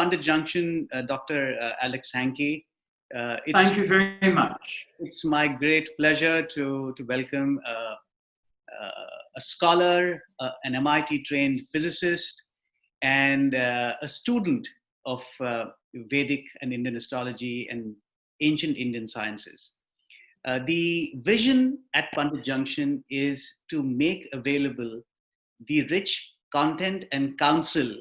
Pundit Junction, Dr. Alex Hankey. Thank you very much. It's my great pleasure to welcome a scholar, an MIT-trained physicist, and a student of Vedic and Indian astrology and ancient Indian sciences. The vision at Pundit Junction is to make available the rich content and counsel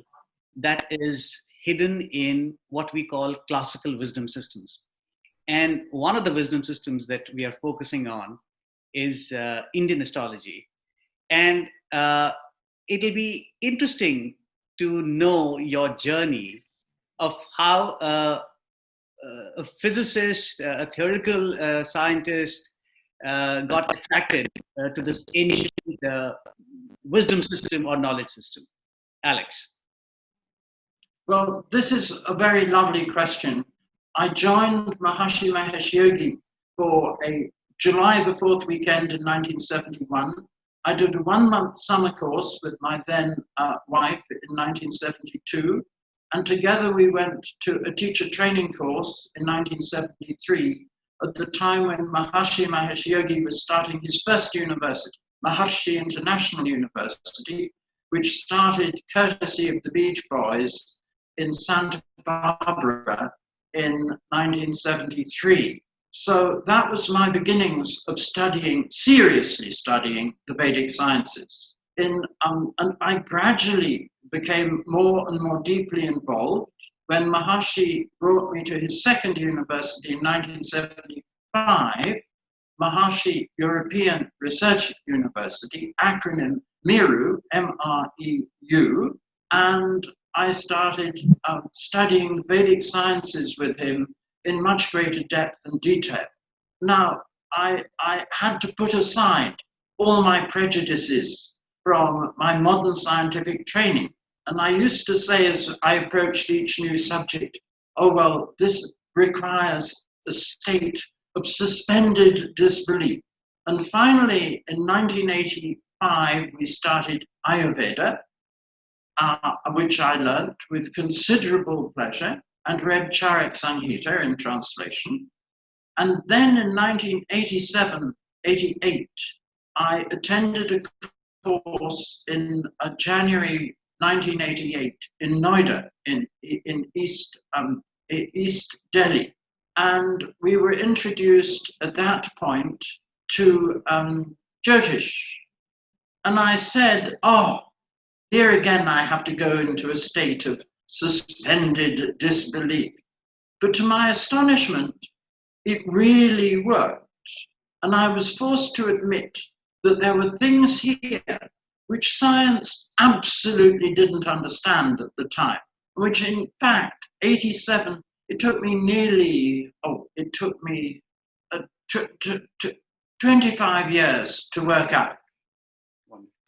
that is hidden in what we call classical wisdom systems. And one of the wisdom systems that we are focusing on is Indian astrology. And it'll be interesting to know your journey of how a physicist, a theoretical scientist got attracted to this ancient wisdom system or knowledge system. Alex. Well, this is a very lovely question. I joined Maharishi Mahesh Yogi for a July the 4th weekend in 1971. I did a 1-month summer course with my then wife in 1972. And together we went to a teacher training course in 1973 at the time when Maharishi Mahesh Yogi was starting his first university, Maharishi International University, which started courtesy of the Beach Boys in Santa Barbara in 1973. So that was my beginnings of seriously studying the Vedic sciences. And I gradually became more and more deeply involved. When Maharishi brought me to his second university in 1975, Maharishi European Research University, acronym MERU, M-R-E-U, and I started studying Vedic sciences with him in much greater depth and detail. Now, I had to put aside all my prejudices from my modern scientific training. And I used to say as I approached each new subject, oh, well, this requires a state of suspended disbelief. And finally, in 1985, we started Ayurveda, which I learnt with considerable pleasure and read Charak Sanghita in translation. And then in 1987-88, I attended a course in January 1988 in Noida, in East Delhi. And we were introduced at that point to Jyotish. And I said, oh, here again I have to go into a state of suspended disbelief. But to my astonishment, it really worked. And I was forced to admit that there were things here which science absolutely didn't understand at the time, which in fact, 87, it took me 25 years to work out.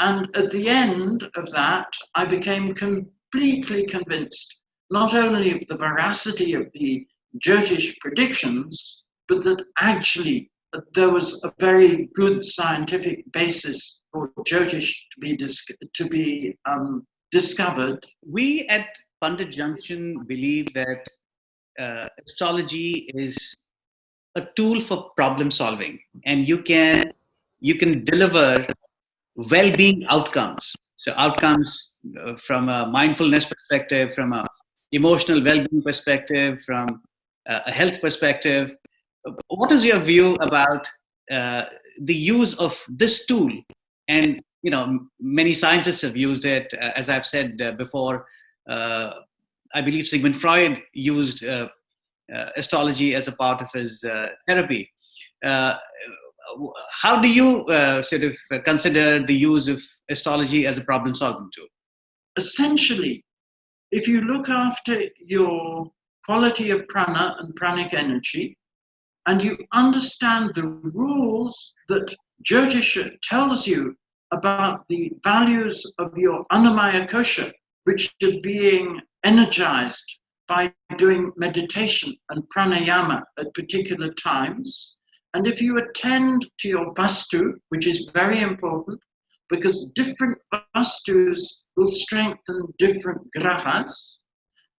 And at the end of that, I became completely convinced, not only of the veracity of the Jyotish predictions, but that actually there was a very good scientific basis for Jyotish to be discovered. We at Pundit Junction believe that astrology is a tool for problem solving, and you can deliver well-being outcomes. So outcomes from a mindfulness perspective, from a emotional well-being perspective, from a health perspective. What is your view about the use of this tool? And many scientists have used it. As I've said before, I believe Sigmund Freud used astrology as a part of his therapy. How do you sort of consider the use of astrology as a problem-solving tool? Essentially, if you look after your quality of prana and pranic energy, and you understand the rules that Jyotish tells you about the values of your Annamaya kosha, which are being energized by doing meditation and pranayama at particular times. And if you attend to your Vaastu, which is very important, because different Vaastus will strengthen different grahas,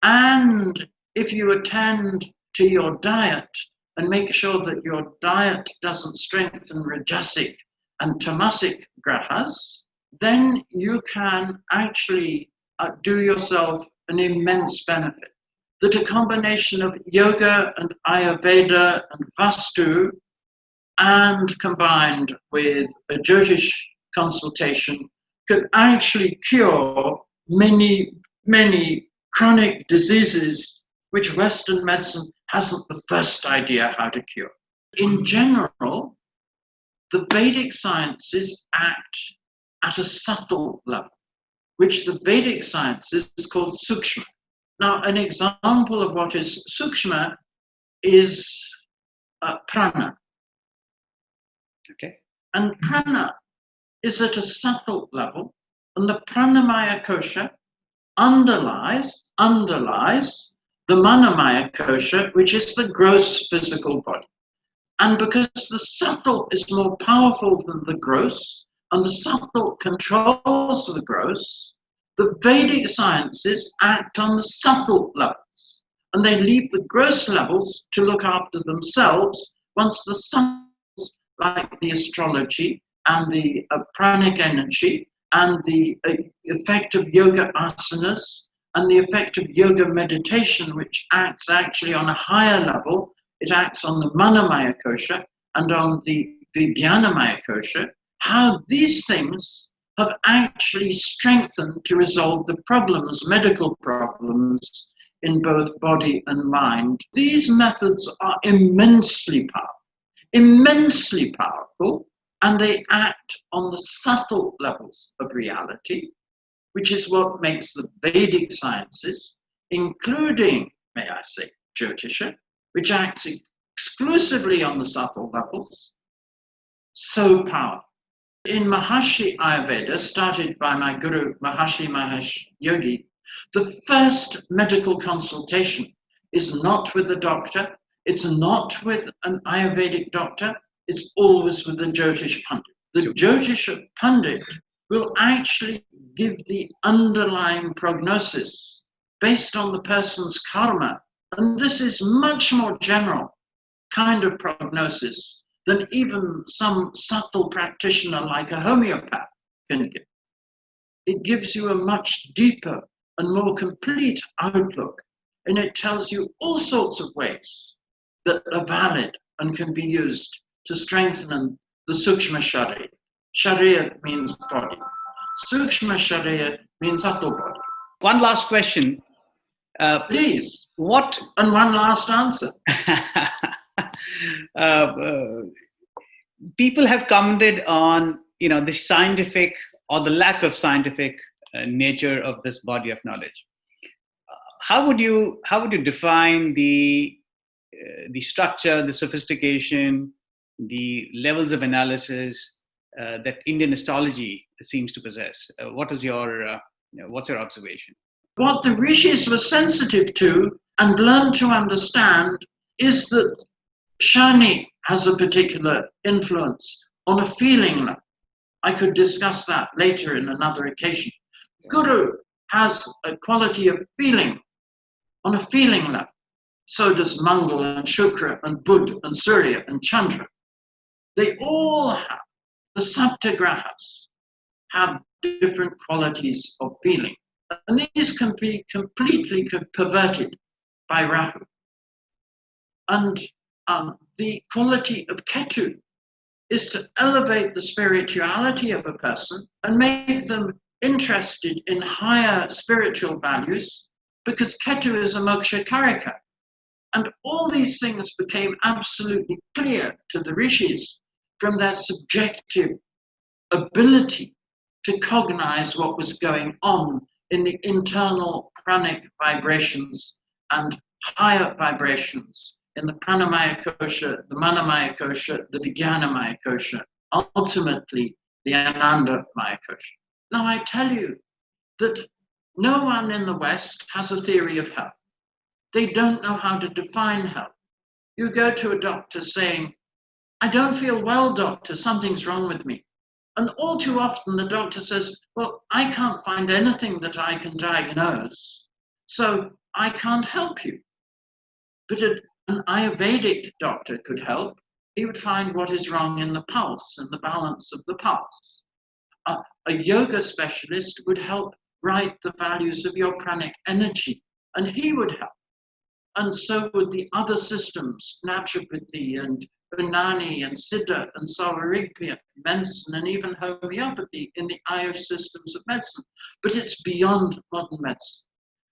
And if you attend to your diet and make sure that your diet doesn't strengthen rajasic and tamasic grahas, then you can actually do yourself an immense benefit. That a combination of yoga and Ayurveda and Vaastu, and combined with a Jyotish consultation, can actually cure many, many chronic diseases which Western medicine hasn't the first idea how to cure. In general, the Vedic sciences act at a subtle level, which the Vedic sciences is called sukshma. Now, an example of what is sukshma is prana. Okay. And prana is at a subtle level, and the pranamaya kosha underlies the manamaya kosha, which is the gross physical body. And because the subtle is more powerful than the gross, and the subtle controls the gross, the Vedic sciences act on the subtle levels, and they leave the gross levels to look after themselves once the subtles, like the astrology and the pranic energy and the effect of yoga asanas and the effect of yoga meditation, which acts actually on a higher level. It acts on the manamaya kosha and on the vijnanamaya kosha, how these things have actually strengthened to resolve the problems, medical problems, in both body and mind. These methods are immensely powerful, and they act on the subtle levels of reality, which is what makes the Vedic sciences, including, may I say, Jyotisha, which acts exclusively on the subtle levels, so powerful. In Maharshi Ayurveda, started by my guru, Maharishi Mahesh Yogi, the first medical consultation is not with the doctor, it's not with an Ayurvedic doctor, it's always with the Jyotish Pundit. The Jyotish Pundit will actually give the underlying prognosis based on the person's karma. And this is much more general kind of prognosis than even some subtle practitioner like a homeopath can give. It gives you a much deeper and more complete outlook, and it tells you all sorts of ways that are valid and can be used to strengthen the Sukshma Sharir. Sharir means body. Sukshma Sharir means subtle body. One last question. Please. What? And one last answer. People have commented on, the scientific or the lack of scientific nature of this body of knowledge. How would you define the structure, the sophistication, the levels of analysis that Indian astrology seems to possess? What's your observation? What the rishis were sensitive to and learned to understand is that Shani has a particular influence on a feeling level. I could discuss that later in another occasion. Guru has a quality of feeling on a feeling level. So does Mangal and Shukra and Bud and Surya and Chandra. They all have, the Saptagrahas have different qualities of feeling. And these can be completely perverted by Rahu. And the quality of Ketu is to elevate the spirituality of a person and make them interested in higher spiritual values, because Ketu is a moksha karika. And all these things became absolutely clear to the rishis from their subjective ability to cognize what was going on in the internal pranic vibrations and higher vibrations in the pranamaya kosha, the manamaya kosha, the vijnanamaya kosha, ultimately the anandamaya kosha. Now I tell you that no one in the West has a theory of health. They don't know how to define health. You go to a doctor saying, I don't feel well, doctor, something's wrong with me. And all too often the doctor says, well, I can't find anything that I can diagnose. So I can't help you. But an Ayurvedic doctor could help. He would find what is wrong in the pulse and the balance of the pulse. A yoga specialist would help write the values of your pranic energy, and he would help. And so would the other systems, naturopathy and Unani and Siddha and Saurabhya, medicine, and even homeopathy in the Ayush systems of medicine. But it's beyond modern medicine.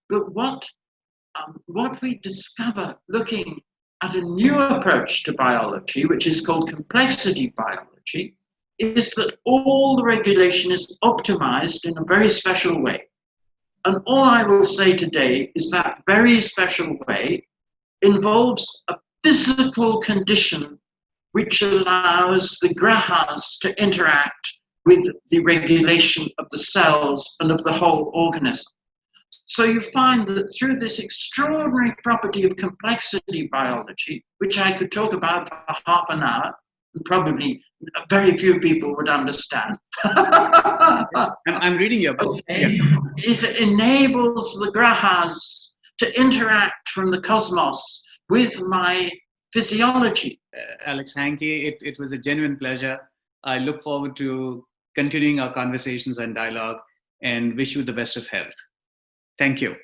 But what we discover looking at a new approach to biology, which is called complexity biology, is that all the regulation is optimized in a very special way. And all I will say today is that very special way involves a physical condition which allows the grahas to interact with the regulation of the cells and of the whole organism. So you find that through this extraordinary property of complexity biology, which I could talk about for half an hour, and probably very few people would understand. I'm reading your book. Okay. Yeah. It enables the grahas to interact from the cosmos with my physiology. Alex Hankey, it was a genuine pleasure. I look forward to continuing our conversations and dialogue and wish you the best of health. Thank you.